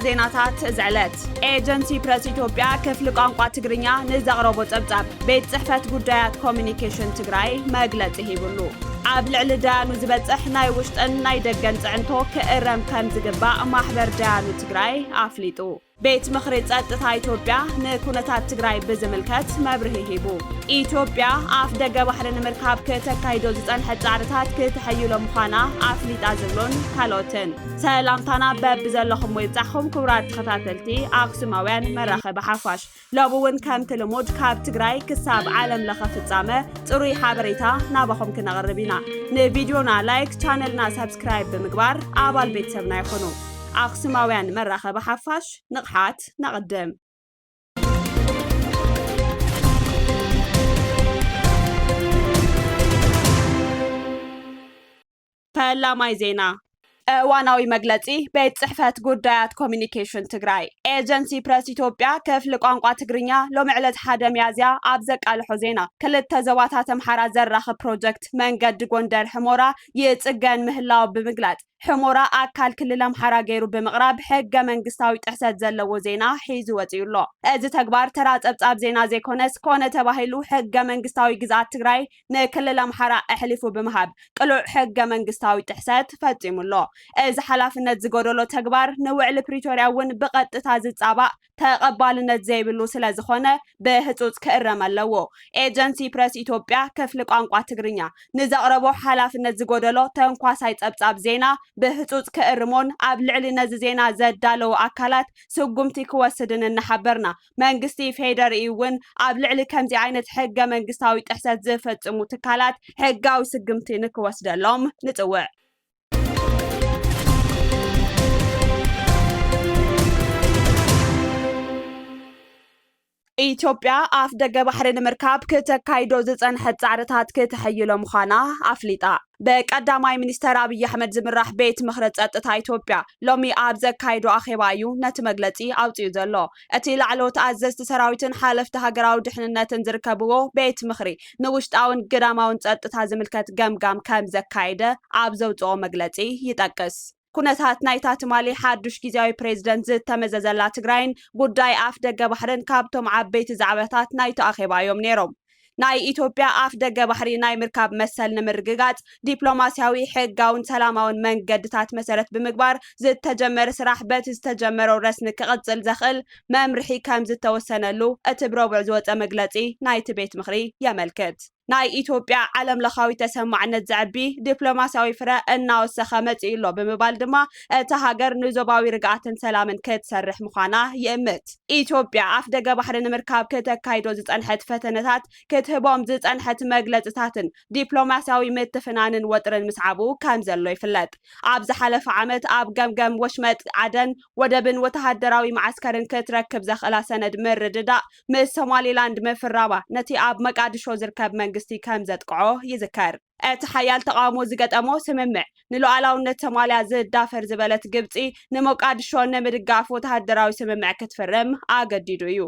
ዜናታት ዝዕለት ኤጀንሲ ፕረስ ኢትዮጵያ ክፍሊ ቋንቋ ትግርኛ ንዘቕረቦ ጸብጻብ ቤት ጽሕፈት ጉዳያት ኮሚኒኬሽን ትግራይ መግለጺ ሂብሉ ኣብ ልዕሊ ዳያኑ ዝበጽሕ ናይ ውሽጥን ናይ ደገን ጽዕንቶ ክእረም ከም ዝግባእ ማሕበር ዳያኑ ትግራይ ኣፍሊጡ ቤት ምኽሪ ጸጥታ ኢትዮጵያ ንኩነታት ትግራይ ብዝምልከት መብርሂ ሂቡ ኢትዮጵያ ኣፍ ደገ ባሕሪ ንምርካብ ከተካይዶ ዝጸንሐት ጻዕርታት ክትሕይሎ ምዃና ኣፍሊጣ ዝብሉን ካልኦትን ሰላምታና በብዘለኹም ይብጻሕኩም ክቡራት ተኸታተልቲ ኣክሱማውያን መራኸቢ ሓፋሽ ሎብውን ከምቲ ልሙድ ካብ ትግራይ ክሳብ ዓለም ለኸ ፍጻመ ጽሩይ ሓበሬታ ናባኹም ክነቕርብ ኢና ንቪድዮና ላይክ ቻነልና ሰብስክራይብ ብምግባር ኣባል ቤተሰብና ይኹኑ ኣክሱማውያን መራኸቢ ሓፋሽ ንቕሓት ነቕድም ፈላማይ ዜና እዋናዊ መግለጺ ቤት ጽሕፈት ጉዳያት ኮሚኒኬሽን ትግራይ ኤጀንሲ ፕረስ ኢትዮጵያ ክፍሊ ቋንቋ ትግርኛ ሎሚ ዕለት 1 ሚያዝያ ኣብ ዘቃልሖ ዜና ክልተ ዞባታት ኣምሓራ ዘራኽብ ፕሮጀክት መንገዲ ጎንደር ሕሞራ ይጽገን ምህላው ብምግላጽ ሕሞራ ኣካል ክልል ኣምሓራ ገይሩ ብምቕራብ ሕገ መንግስታዊ ጥሕሰት ዘለዎ ዜና ሒዙ ወፂኡሎ እዚ ተግባር ተራ ጸብጻብ ዜና ዘይኮነስ ኮነ ተባሂሉ ሕገ መንግስታዊ ግዝኣት ትግራይ ንክልል ኣምሓራ ኣሕሊፉ ብምሃብ ቅሉዕ ሕገ መንግስታዊ ጥሕሰት ፈጺሙሎ እዚ ሓላፍነት ዝጎደሎ ተግባር ንውዕሊ ፕሪቶርያ እውን ብቐጥታ ዝጻባእ ተቐባልነት ዘይብሉ ስለ ዝኾነ ብህጹጽ ክእረም ኣለዎ ኤጀንሲ ፕረስ ኢትዮጵያ ክፍሊ ቋንቋ ትግርኛ ንዘቕረቦ ሓላፍነት ዝጎደሎ ተንኳሳይ ጸብጻብ ዜና ብህጹጽ ክእርሞን ኣብ ልዕሊ ነዚ ዜና ዘዳለዉ ኣካላት ስጉምቲ ክወስድን እናሓበርና መንግስቲ ፌደራል እውን ኣብ ልዕሊ ከምዚ ዓይነት ሕገ መንግስታዊ ጥሕሰት ዝፈጽሙ ትካላት ሕጋዊ ስጉምቲ ንክወስደሎም ንጽውዕ ኢትዮጵያ ኣፍ ደገ ባሕሪ ንምርካብ ከተካይዶ ዝጸንሐት ጻዕርታት ክትሕይሎ ምዃና ኣፍሊጣ በቀዳማይ ሚኒስተር አብይ አሕመድ ዝምራሕ ቤት ምኽሪ ጸጥታ ኢትዮጵያ ሎሚ ኣብ ዘካይዶ ኣኼባ እዩ ነቲ መግለጺ ኣውጽኡ ዘሎ እቲ ላዕሎት ኣዘዝቲ ሰራዊትን ሓለፍቲ ሃገራዊ ድሕንነትን ዝርከብዎ ቤት ምኽሪ ንውሽጣውን ግዳማውን ጸጥታ ዝምልከት ገምጋም ከም ዘካይደ ኣብ ዘውጽኦ መግለጺ ይጠቅስ ኩነታት ናይታ ትማሊ ሓዱሽ ጊዜያዊ ፕሬዝደንት ዝተመዘዘላ ትግራይን ጉዳይ ኣፍ ደገ ባሕርን ካብቶም ዓበይቲ ዛዕባታት ናይቶ ኣኼባ እዮም ነይሮም ናይ ኢትዮጵያ ኣፍ ደገ ባሕሪ ናይ ምርካብ መሰል ንምርግጋጽ ዲፕሎማሲያዊ ሕጋውን ሰላማውን መንገድታት መሰረት ብምግባር ዝተጀመረ ስራሕ በቲ ዝተጀመረው ረስኒ ክቕጽል ዘኽእል መምርሒ ከም ዝተወሰነሉ እቲ ብረቡዕ ዝወፀ መግለጺ ናይቲ ቤት ምኽሪ የመልክት ናይ ኢትዮጵያ ዓለም ለኻዊ ተሰማዕነት ዘዕቢ ዲፕሎማሲያዊ ፍረ እናወሰኸ መጽኢሎ ብምባል ድማ እቲ ሃገር ንዞባዊ ርግኣትን ሰላምን ክትሰርሕ ምዃና ይእምት ኢትዮጵያ ኣፍ ደገ ባሕሪ ንምርካብ ከተካይዶ ዝጸንሐት ፈተነታት ክትህቦም ዝጸንሐት መግለጽታትን ዲፕሎማሲያዊ ምትፍናንን ወጥርን ምስዓቡ ከም ዘሎ ይፍለጥ ኣብ ዝሓለፈ ዓመት ኣብ ገምገም ወሽመጥ ዓደን ወደብን ወተሃደራዊ ማዕስከርን ክትረክብ ዘኽእላ ሰነድ ምርድዳእ ምስ ሶማሊላንድ ምፍራባ ነቲ ኣብ መቃዲሾ ዝርከብ መንግስቲ ከም ዘጥቅዖ ይዝከር እቲ ሓያል ተቃውሞ ዝገጠሞ ስምምዕ ንሉዓላውነት ሶማልያ ዝዳፈር ዝበለት ግብፂ ንሞቃዲሾ ንምድጋፍ ወተሃደራዊ ስምምዕ ክትፈርም ኣገዲዱ እዩ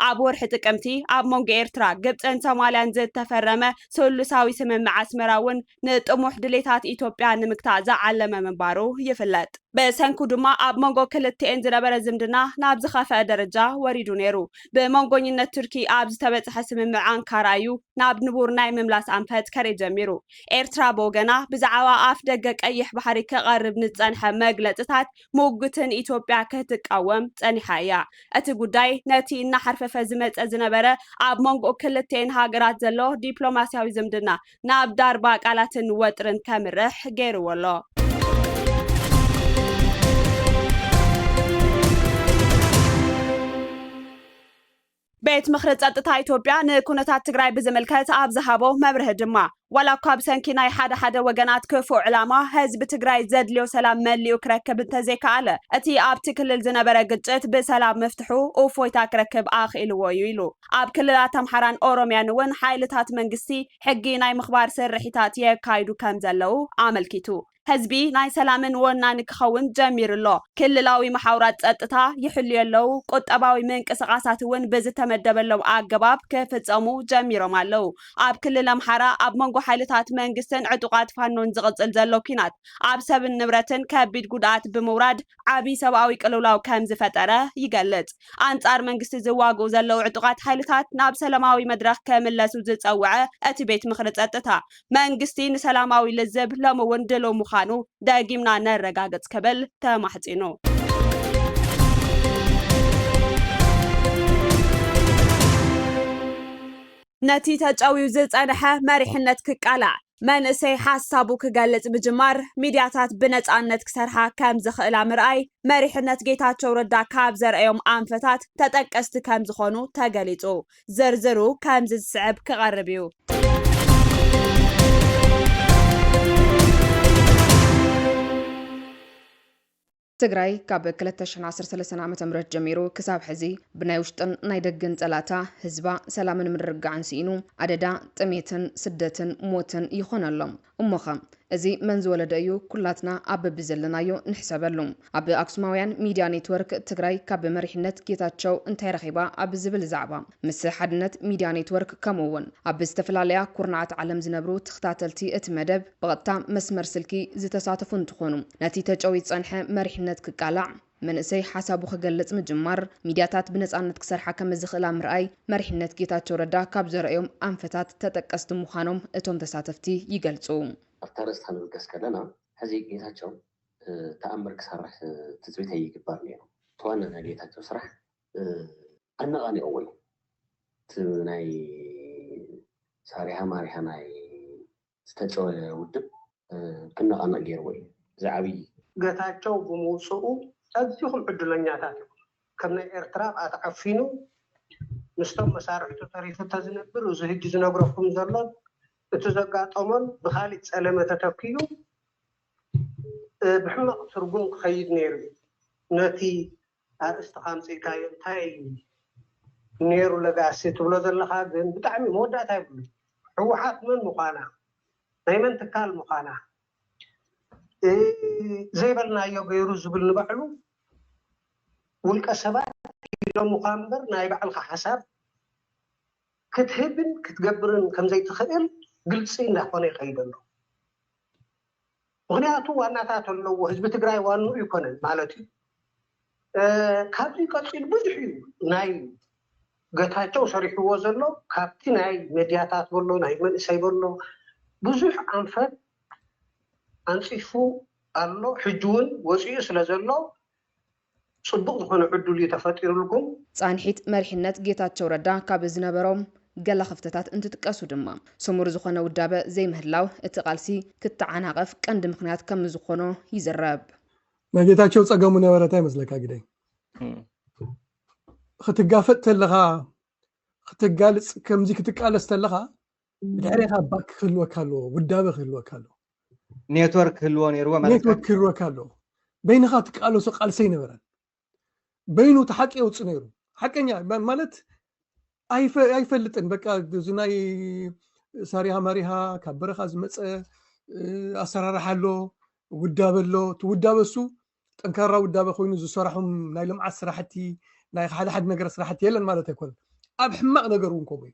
ኣብ ወርሒ ጥቅምቲ ኣብ ሞንጎ ኤርትራ ግብፅን ሶማልያን ዝተፈረመ ስሉሳዊ ስምምዕ ኣስመራ እውን ንጥሙሕ ድሌታት ኢትዮጵያ ንምክታእ ዝዓለመ ምንባሩ ይፍለጥ በሰንኩ ድማ ኣብ ሞንጎ ክልቲአን ዝነበረ ዝምድና ናብ ዝኸፍአ ደረጃ ወሪዱ ነይሩ ብሞንጎኝነት ቱርኪ ኣብ ዝተበጽሐ ስምምዕ ኣንካራ እዩ ናብ ንቡር ናይ ምምላስ ኣንፈት ከሬ ጀሚሩ ኤርትራ በወገና ብዛዕባ ኣፍ ደገ ቀይሕ ባሕሪ ከቐርብ ንጸንሐ መግለጽታት ሙግትን ኢትዮጵያ ክትቃወም ጸኒሓ እያ እቲ ጉዳይ ነቲ እናሓርፈፈ ዝመጸ ዝነበረ ኣብ ሞንጎ ክልቲአን ሃገራት ዘሎ ዲፕሎማሲያዊ ዝምድና ናብ ዳርባ ቃላትን ወጥርን ከምርሕ ገይርዎ ኣሎ ቤት ምኽሪ ጸጥታ ኢትዮጵያ ንኩነታት ትግራይ ብዝምልከት ኣብ ዝሃቦ መብርሂ ድማ ዋላ እኳ ብሰንኪ ናይ ሓደ ወገናት ክፉእ ዕላማ ህዝቢ ትግራይ ዘድልዮ ሰላም መሊኡ ክረክብ እንተዘይከኣለ እቲ ኣብቲ ክልል ዝነበረ ግጭት ብሰላም መፍትሑ እፎይታ ክረክብ ኣኽኢልዎ እዩ ኢሉ ኣብ ክልላት ኣምሓራን ኦሮምያን እውን ሓይልታት መንግስቲ ሕጊ ናይ ምኽባር ስርሒታት የካይዱ ከም ዘለው ኣመልኪቱ ህዝቢ ናይ ሰላምን ወናን ክኸውን ጀሚሩሎ ክልላዊ ማሕበራት ጸጥታ ይሕልየለው ቁጠባዊ ምንቅስቓሳት እውን ብዝተመደበሎም ኣገባብ ክፍጸሙ ጀሚሮም ኣለው ኣብ ክልል ኣምሓራ ኣብ መንጎ ሓይልታት መንግስትን ዕጡቃት ፋኖን ዝቕጽል ዘሎ ኩናት ኣብ ሰብን ንብረትን ከቢድ ጉድኣት ብምውራድ ዓቢ ሰብኣዊ ቅልውላው ከም ዝፈጠረ ይገልጽ። ኣንጻር መንግስቲ ዝዋግኡ ዘለው ዕጡቃት ሓይልታት ናብ ሰላማዊ መድረኽ ከመለሱ ዝጸውዐ እቲ ቤት ምኽሪ ጸጥታ መንግስቲ ንሰላማዊ ልዝብ ሎሚ እውን ድሉው ምዃኑ ደጊምና ነረጋግጽ ክብል ተማሕጺኑ። ነቲ ተጨዊው ዝጸንሐ መሪሕነት ክቃላዕ መንእሰይ ሓሳቡ ክገልጽ ምጅማር ሚድያታት ብነጻነት ክሰርሓ ከም ዝኽእላ ምርኣይ መሪሕነት ጌታቸው ረዳ ካብ ዘርአዮም ኣንፈታት ተጠቀስቲ ከም ዝኾኑ ተገሊጹ። ዝርዝሩ ከም ዝስዕብ ክቐርብ እዩ። ትግራይ ካብ 2013 ዓ.ም ጀሚሩ ክሳብ ሕዚ ብናይ ውሽጥን ናይ ደገን ጸላታ ህዝባ ሰላምን ምርግጋዕን ሲኢኑ ኣደዳ ጥሜትን ስደትን ሞትን ይኾነሎም እሞኸ እዚ መንዝ ወለደ እዩ ኩላትና ኣብ ብዘለናዮ ንሕሰበሉ ኣብ ኣክሱማውያን ሚድያ ኔትወርክ ትግራይ ካብ መሪሕነት ጌታቸው እንታይ ረኺባ ኣብ ዝብል ዛዕባ ምስ ሓድነት ሚድያ ኔትወርክ ከምኡውን ኣብ ዝተፈላለዩ ኩርናዓት ዓለም ዝነብሩ ተኸታተልቲ እቲ መደብ ብቐጥታ መስመር ስልኪ ዝተሳተፉ እንትኾኑ ነቲ ተጨዊት ጸንሐ መሪሕነት ክቃላዕ መንእሰይ ሓሳቡ ክገልጽ ምጅማር ሚድያታት ብነጻነት ክሰርሓ ከም ዝኽእላ ምርኣይ መሪሕነት ጌታቸው ረዳ ካብ ዘርአዮም ኣንፈታት ተጠቀስቲ ምዃኖም እቶም ተሳተፍቲ ይገልጹ። أفترض خلنا كسكلنا هذه جيتاتشو تأمر كسرح تزويتها يجبر ليه توانا نجيتاتشو صراحة أنا غني أول تناي ساريها ماريها ناي استجوا ودب كنا أنا جيروي زعبي جيتاتشو بموسو أذيهم عدلنا تاتو كنا إرتراب أتعفينو نستم مسارح تاريخ تزنبر وزهج زنبركم زلط اتزقاطمن بخالد سلامه تتكيو بحمق ترجم خيد نيرو نتي استخامسي كاين تاي نيرو لقاسي تبلو زلخا ግን بتعمي مودات አይብሉ حوحات من مقانا دايما تكال مقانا زي بلنايو غيرو زبل نبعلو ولقى سبات لو مقامبر ناي بعلخ حساب كتهبن كتقبرن كم زي تخيل قلصي እንዳሆነ ይኸይደሉ ምክንያቱ ዋናታት አለው ህዝብ ትግራይ ዋኑ ይኮነን ማለት እዩ ካብዚ ቀጽል ብዙሕ እዩ ናይ ገታቸው ሰሪሕዎ ዘሎ ካብቲ ናይ ሚድያታት ዘሎ ናይ መንእሰይ ዘሎ ብዙሕ አንፈት አንጽፉ አሎ ሕጁን ወጪኡ ስለዘሎ ጽቡቕ ዝኾነ ዕድል ተፈጢሩልኩም ጻንሒት መሪሕነት ጌታቸው ረዳ ካብ ዝነበሮም ገላ ክፍተታት እንትጥቀሱ ድማ ሰሙር ዝኾነ ውዳበ ዘይምህላው እቲ ቃልሲ ክትዓናቀፍ ቀንዲ ምክንያት ከም ዝኾነ ይዘረብ ነጌታቸው ጸገሙ ነበረታ ይመስለካ ግደይ ክትጋፈጥ ተለኻ ክትጋልጽ ከምዚ ክትቃለስ ተለኻ ድሕሪኻ ባክ ክህልወካሎ ውዳበ ክህልወካሎ ኔትወርክ ክህልዎ ነይርዎ ማለት ኔትወርክ ክህልወካሎ በይንኻ ትቃለሶ ቃልሰይ ነበረ በይኑ ተሓቂ ይውጽ ነይሩ ሓቀኛ ማለት አይፈልጥን በቃ ዝናይ ሳሪሃ ማሪሃ ካብረኻ ዝመጸ አሰራራሓሎ ውዳበሎ ትውዳበሱ ጠንካራ ውዳበ ኮይኑ ዝሰራሕም ናይ ልምዓት ስራሕቲ ናይ ሓደ ነገር ስራሕቲ የለን ማለት አይኮን ኣብ ሕማቅ ነገር እውን ከምኡ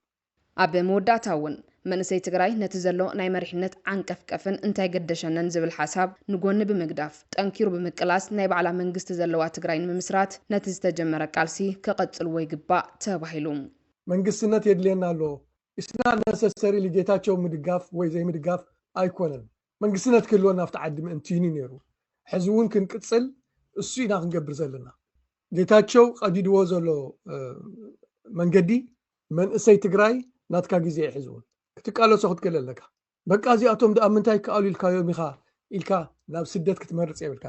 ኣብ መወዳእታውን መንእሰይ ትግራይ ነቲ ዘሎ ናይ መሪሕነት ዓንቀፍቀፍን እንታይ ገደሸነን ዝብል ሓሳብ ንጎኒ ብምግዳፍ ጠንኪሩ ብምቅላስ ናይ ባዕላ መንግስቲ ዘለዋ ትግራይ ንምስራት ነቲ ዝተጀመረ ቃልሲ ከቀጽል ወይ ግባእ ተባሂሉ መንግስትነት የድልየና ኣሎ እስና ነሰሰሪ ለጌታቸው ምድጋፍ ወይ ዘይ ምድጋፍ አይኮነን መንግስትነት ክልወና afta ዓዲ ምእንቲኒ ነይሩ ሕዝውን ክንቅጽል እሱ ኢና ክንገብር ዘለና ጌታቸው ቀዲድዎ ዘሎ መንገዲ መንእሰይ ትግራይ ናትካ ግዜ ይሕዝውን ክትቃለሶ ክትከለለካ በቃ እዚኣቶም ዳ ምንታይ ከኣሉ ኢልካዮም ኢኻ ኢልካ ናብ ስደት ክትመርጽ ይብልካ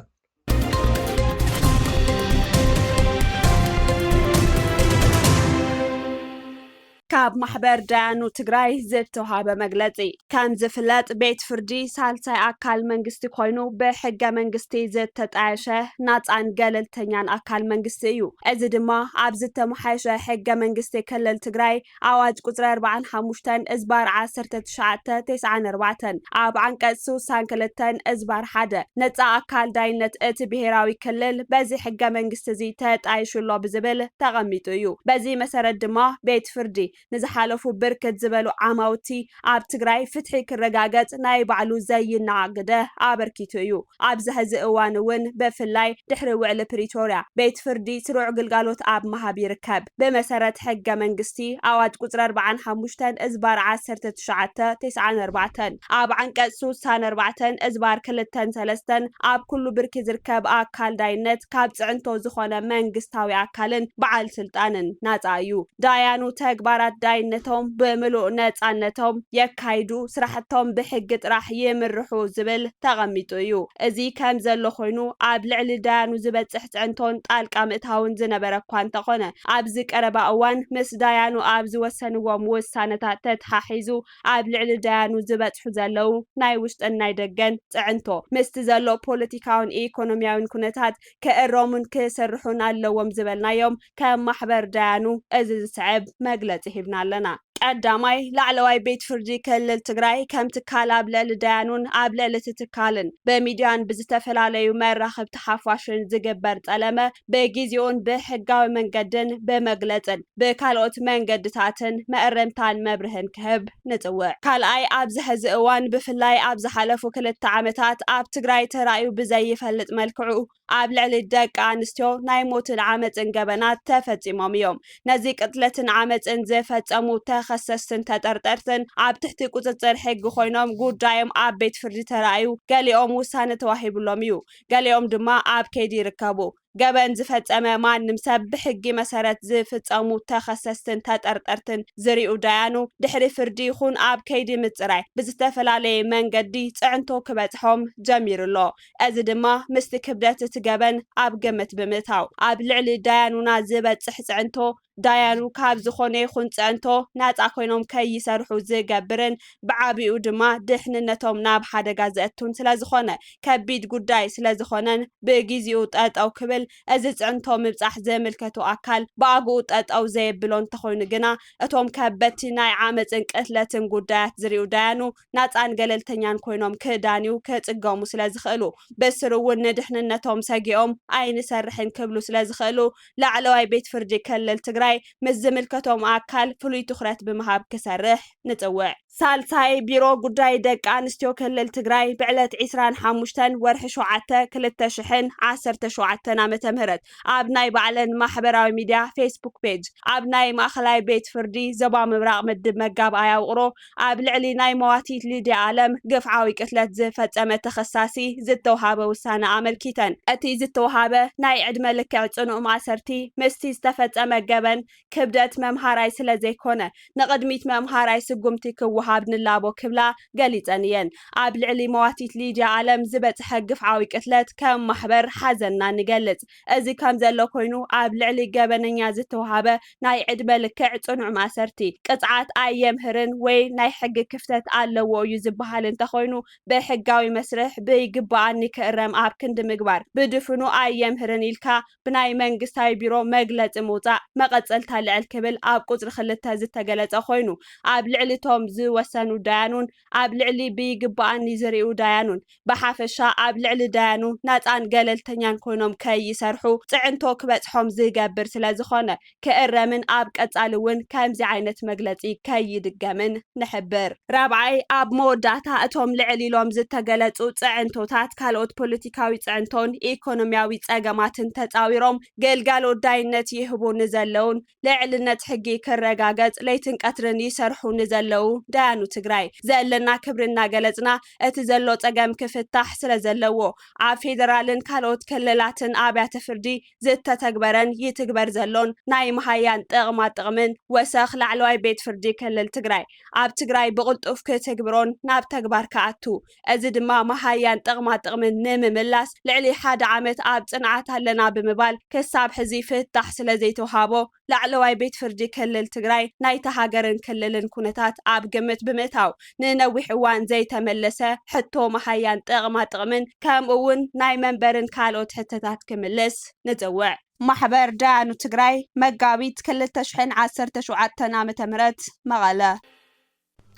ካብ ማሕበር ዳያኑ ትግራይ ዝተውሃበ መግለጺ ከም ዝፍለጥ ቤት ፍርዲ ሳልሳይ ኣካል መንግስቲ ኮይኑ ብሕገ መንግስቲ ዝተጣየሸ ናጻን ገለልተኛን ኣካል መንግስቲ እዩ እዚ ድማ ኣብ ዝተመሓየሸ ሕገ መንግስቲ ክልል ትግራይ ኣዋጅ ቁጽሪ 45 እዝባር 1994 ኣብ ዓንቀጽ 62 እዝባር 1 ነጻ ኣካል ዳይነት እቲ ብሄራዊ ክልል በዚ ሕገ መንግስቲ እዚ ተጣይሽሎ ብዝብል ተቐሚጡ እዩ በዚ መሰረት ድማ ቤት ፍርዲ ንዝሓለፉ ብርክት ዝበሉ ዓማውቲ ኣብ ትግራይ ፍትሒ ክረጋገጽ ናይ ባዕሉ ዘይናዓገደ ኣበርኪቱ እዩ ኣብዚ ሕዚ እዋን እውን ብፍላይ ድሕሪ ውዕሊ ፕሪቶርያ ቤት ፍርዲ ስሩዕ ግልጋሎት ኣብ መሃብ ይርከብ ብመሰረት ሕገ መንግስቲ ኣዋጅ ቁጽሪ 45 እዝባር 1994 ኣብ ዓንቀጽ 64 እዝባር 23 ኣብ ኩሉ ብርኪ ዝርከብ ኣካል ዳይነት ካብ ጽዕንቶ ዝኾነ መንግስታዊ ኣካልን በዓል ስልጣንን ናጻ እዩ ዳያኑ ተግባራት ዳይነቶም ብምሉእ ነጻነቶም የካይዱ ስራሕቶም ብሕጊ ጥራሕ ይምርሑ ዝብል ተቐሚጡ እዩ እዚ ከም ዘሎ ኮይኑ ኣብ ልዕሊ ዳያኑ ዝበጽሕ ጽዕንቶን ጣልቃ ምእታውን ዝነበረ እኳ እንተኾነ ኣብዚ ቀረባ እዋን ምስ ዳያኑ ኣብ ዝወሰንዎም ውሳነታት ተተሓሒዙ ኣብ ልዕሊ ዳያኑ ዝበጽሑ ዘለው ናይ ውሽጥን ናይ ደገን ጽዕንቶ ምስቲ ዘሎ ፖለቲካውን ኢኮኖሚያውን ኩነታት ከእሮምን ክሰርሑን ኣለዎም ዝበልናዮም ከም ማሕበር ዳያኑ እዚ ዝስዕብ መግለጺ ሂብና ኣለና ቀዳማይ ላዕለዋይ ቤት ፍርዲ ክልል ትግራይ ከም ትካል ኣብ ልዕሊ ዳያኑን ኣብ ልዕሊ ትካልን በሚድያን ብዝተፈላለዩ መራኸብቲ ሓፋሽን ዝግበር ጸለመ በጊዜኡን ብሕጋዊ መንገድን በመግለጽን ብካልኦት መንገድታትን መእረምታን መብርህን ክህብ ንጽውዕ ካልኣይ ኣብዚ ሕዚ እዋን ብፍላይ ኣብ ዝሓለፉ 2 ዓመታት ኣብ ትግራይ ተራእዩ ብዘይፈልጥ መልክዑ ኣብ ልዕሊ ደቂ ኣንስትዮ ናይ ሞትን ዓመፅን ገበናት ተፈጺሞም እዮም ነዚ ቅጥለትን ዓመፅን ዘፈጸሙ ተኸሰስትን ተጠርጠርትን ኣብ ትሕቲ ቁጽጽር ሕጊ ኮይኖም ጉዳዮም ኣብ ቤት ፍርዲ ተራእዩ ገሊኦም ውሳነ ተዋሂብሎም እዩ ገሊኦም ድማ ኣብ ከይዲ ይርከቡ ገበን ዝፈጸመ ማንም ሰብ ብሕጊ መሰረት ዝፍጸሙ ተኸሰስትን ተጠርጠርትን ዝሪኡ ዳያኑ ድሕሪ ፍርዲ ይኹን ኣብ ከይዲ ምጽራይ ብዝተፈላለየ መንገዲ ጽዕንቶ ክበጽሖም ጀሚሩሎ እዚ ድማ ምስቲ ክብደት እቲ ገበን ኣብ ግምት ብምእታው ኣብ ልዕሊ ዳያኑና ዝበጽሕ ጽዕንቶ ዳያኑ ካብ ዝኾነ ይኹን ጽዕንቶ ናጻ ኮይኖም ከይሰርሑ ዝገብርን ብዓቢኡ ድማ ድሕንነቶም ናብ ሓደጋ ዘእቱን ስለዝኾነ ከቢድ ጉዳይ ስለዝኾነን ብግዚኡ ጠጠው ክብል እዚ ጽዕንቶ ምብጻሕ ዘመልከቱ ኣካል ብኣግኡ ጠጠው ዘየብሎ እንተኾይኑ ግና እቶም ከበድቲ ናይ ዓመፅን ቅትለትን ጉዳያት ዝሪኡ ዳያኑ ናጻን ገለልተኛን ኮይኖም ክዳንዩ ክጽገሙ ስለዝኽእሉ በስሩ እውን ንድሕንነቶም ሰጊኦም ኣይንሰርሕን ክብሉ ስለዝኽእሉ ላዕለዋይ ቤት ፍርዲ ክልል ትግራይ ምስ ዝምልከቶም ኣካል ፍሉይ ትኹረት ብምሃብ ክሰርሕ ንጽውዕ ሳልሳይ ቢሮ ጉዳይ ደቂ ኣንስትዮ ክልል ትግራይ ብዕለት 25 ወርሒ 7 2017 ዓመተ ምህረት ኣብ ናይ ባዕለን ማሕበራዊ ሚድያ ፌስቡክ ፔጅ ኣብ ናይ ማእኸላይ ቤት ፍርዲ ዞባ ምብራቕ ምድብ መጋብ ኣያውቕሮ ኣብ ልዕሊ ናይ መዋቲት ሊድያ ዓለም ግፍዓዊ ቅትለት ዝፈጸመ ተኸሳሲ ዝተውሃበ ውሳነ ኣመልኪተን እቲ ዝተውሃበ ናይ ዕድመ ልክዕ ጽኑዕ ማእሰርቲ ምስቲ ዝተፈጸመ ገበን ክብደት መምሃራይ ስለ ዘይኮነ ንቅድሚት መምሃራይ ስጉምቲ ክወሃብ ንላቦ ክብላ ገሊጸን እየን ኣብ ልዕሊ መዋቲት ሊድያ ዓለም ዝበጽሐ ግፍዓዊ ቅትለት ከም ማሕበር ሓዘንና ንገልጽ እዚ ከም ዘሎ ኮይኑ ኣብ ልዕሊ ገበነኛ ዝተውሃበ ናይ ዕድመ ልክዕ ጽኑዕ ማእሰርቲ ቅጽዓት ኣየምህርን ወይ ናይ ሕጊ ክፍተት ኣለዎ እዩ ዝበሃል እንተኾይኑ ብሕጋዊ መስርሕ ብይግባኣኒ ክእረም ኣብ ክንዲ ምግባር ብድፍኑ ኣየምህርን ኢልካ ብናይ መንግስታዊ ቢሮ መግለጽ ምውጻእ መቐጸልታ ልዕል ክብል ኣብ ቁጽሪ 2 ዝተገለጸ ኮይኑ ኣብ ልዕሊቶም ዝወሰኑ ዳያኑን ኣብ ልዕሊ ብይግባኣኒ ዝሪኡ ዳያኑን ብሓፈሻ ኣብ ልዕሊ ዳያኑ ናጻን ገለልተኛን ኮይኖም ከይሰርሑ ጽዕንቶ ክበጽሖም ዝገብር ስለዝኾነ ክእረምን ኣብ ቀጻሊ እውን ከምዚ ዓይነት መግለጺ ከይድገምን ንሕብር ራብዓይ ኣብ መወዳእታ እቶም ልዕል ኢሎም ዝተገለጹ ጽዕንቶታት ካልኦት ፖለቲካዊ ጽዕንቶን ኢኮኖሚያዊ ጸገማትን ተጻዊሮም ገልጋሎት ዳይነት ይህቡ ንዘለውን ልዕልነት ሕጊ ክረጋገጽ ለይትን ቀትርን ይሰርሑ ንዘለው ዳያኑ ትግራይ ዘለና ክብርና ገለጽና እቲ ዘሎ ጸገም ክፍታሕ ስለዘለዎ ኣብ ፌደራልን ካልኦት ክልላትን ኣብያተ ፍርዲ ዝተተግበረን ይትግበር ዘሎን ናይ መሃያን ጥቕምን ወሰኽ ላዕለዋይ ቤት ፍርዲ ክልል ትግራይ ኣብ ትግራይ ብቕልጡፍ ክትግብሮን ናብ ተግባር ከኣቱ እዚ ድማ መሃያን ጥቕምን ንምምላስ ልዕሊ 1 ዓመት ኣብ ጽንዓት ኣለና ብምባል ክሳብ ሕዚ ፍታሕ ስለዘይተውሃቦ ላዕለዋይ ቤት ፍርዲ ክልል ትግራይ ናይ ተሃገርን ክልልን ኩነታት ኣብ ግምት ብምእታው ንነዊሕ እዋን ዘይተመለሰ ሕቶ መሃያን ጥቕምን ከምኡ እውን ናይ መንበርን ካልኦት ሕቶታት ክምልስ ንጽውዕ ማሕበር ዳያኑ ትግራይ መጋቢት 2017 ዓመተ ምህረት መቐለ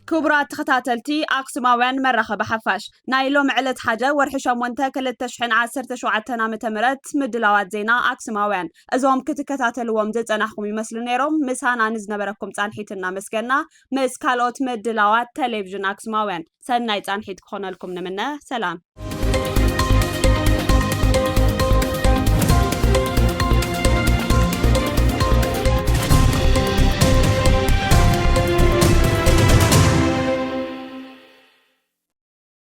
ክቡራት ተኸታተልቲ ኣክሱማውያን መራኸቢ ሓፋሽ ናይ ሎም ዕለት 1 ወርሒ 8 2017 ዓ.ም ምድላዋት ዜና ኣክሱማውያን እዞም ክትከታተልዎም ዝጸናሕኩም ይመስሉ ነይሮም ምሳና ንዝነበረኩም ጻንሒትና መስገና ምስ ካልኦት ምድላዋት ቴሌቪዥን ኣክሱማውያን ሰናይ ጻንሒት ክኾነልኩም ንምነ ሰላም